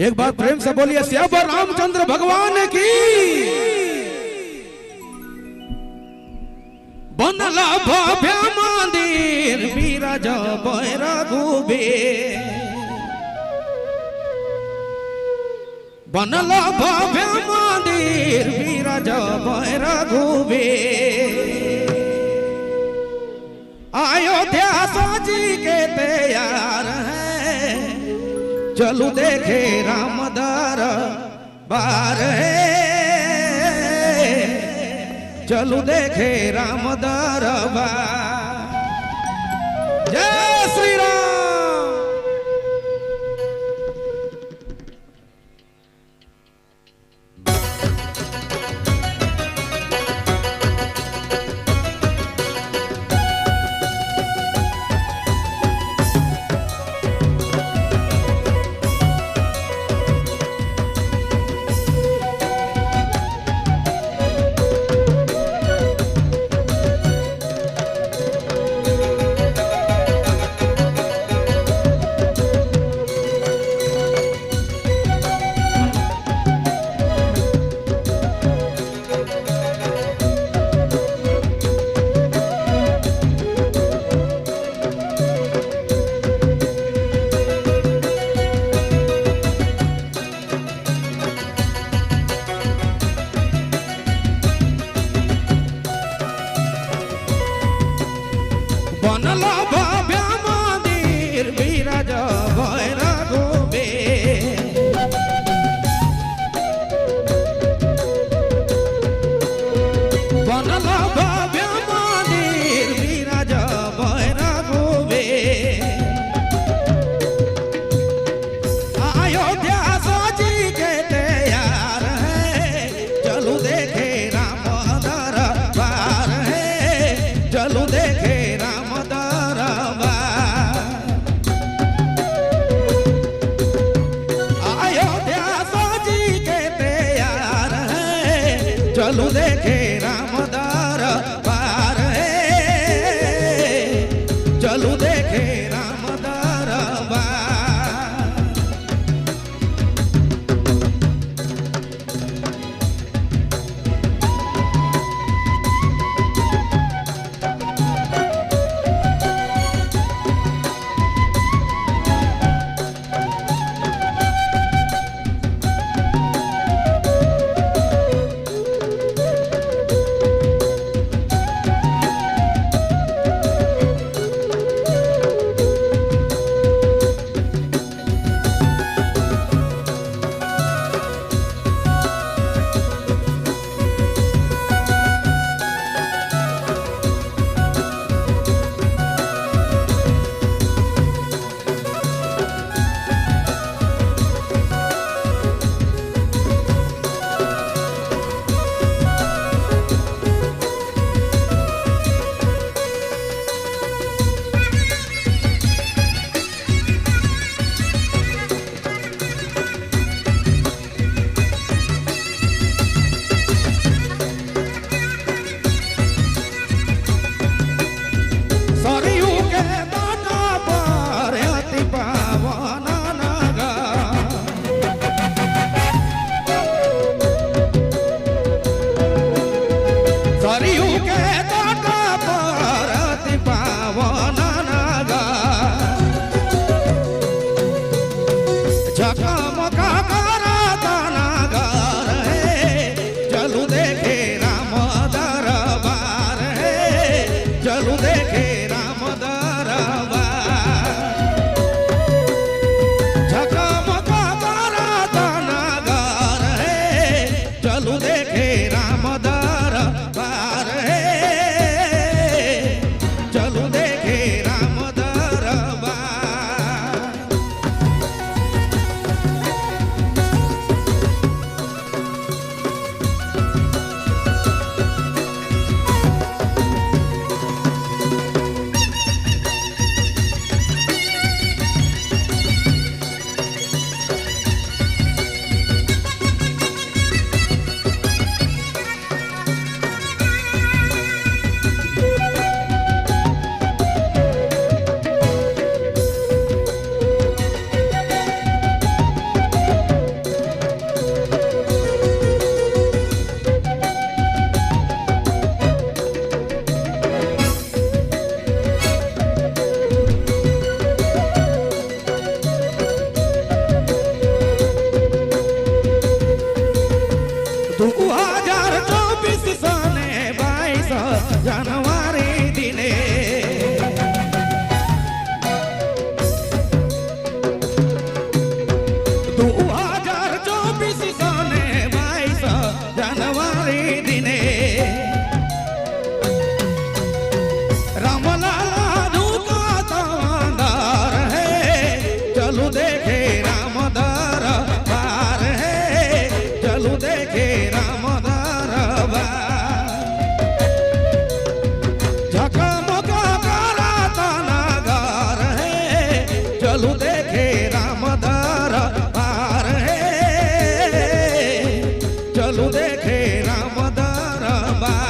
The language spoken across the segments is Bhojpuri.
एक बार प्रेम से बोलिए श्याम रामचंद्र भगवान की। बनला भव्य मंदिर विराज रघुबे, बनला भव्य मंदिर विराज रघुबे। अयोध्या सजी के तैयार है, चलू देखे राम दरबार है, चलू देखे राम दरबार। जय श्री राम। बनला भव्य मंदिर विराज रघुबे, बनला भव्य मंदिर विराज रघुबे। अयोध्या सजी के तैयार है, चलू देखे राम दरबार है, चलू देखे चलू देखे राम दरबार है, चलू देखे राम दरबार। चलू देखे राम दरबार है, चलू देखे राम दरबार।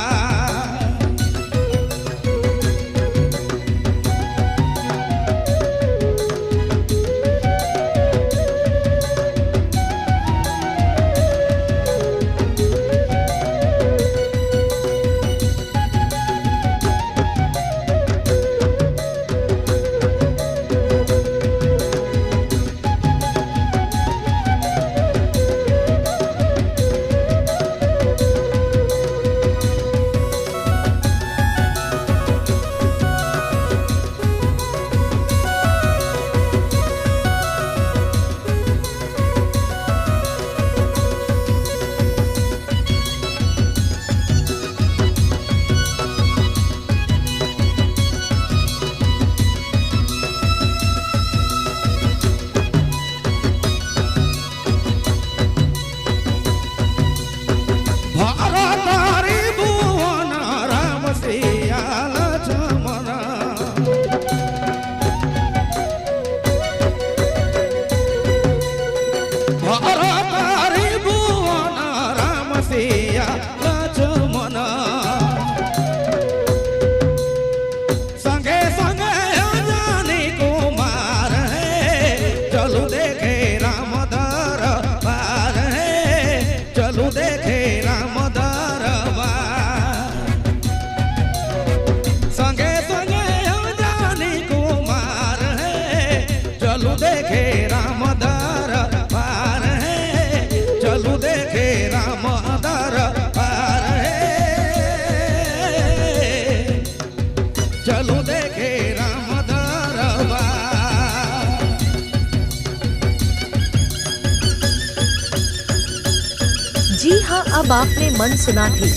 संगे संगे जानी कुमार है, चलू देखे राम दरबार है, चलू देखे राम दरबार। संगे संगे जानी कुमार है, चलू देखे राम दरबार है, चलू देखे राम दरबार है, चलू देखे राम दरबार। जी हाँ, अब आपने मन सुना थी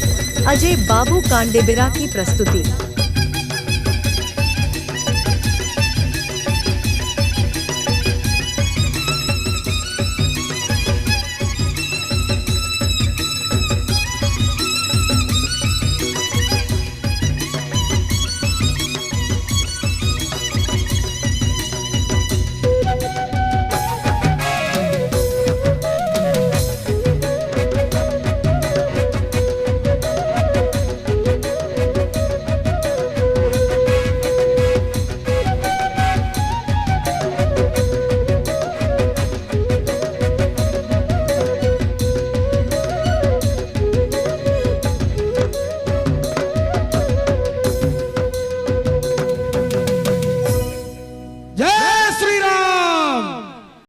अजय बाबू कांडेबिरा की प्रस्तुति।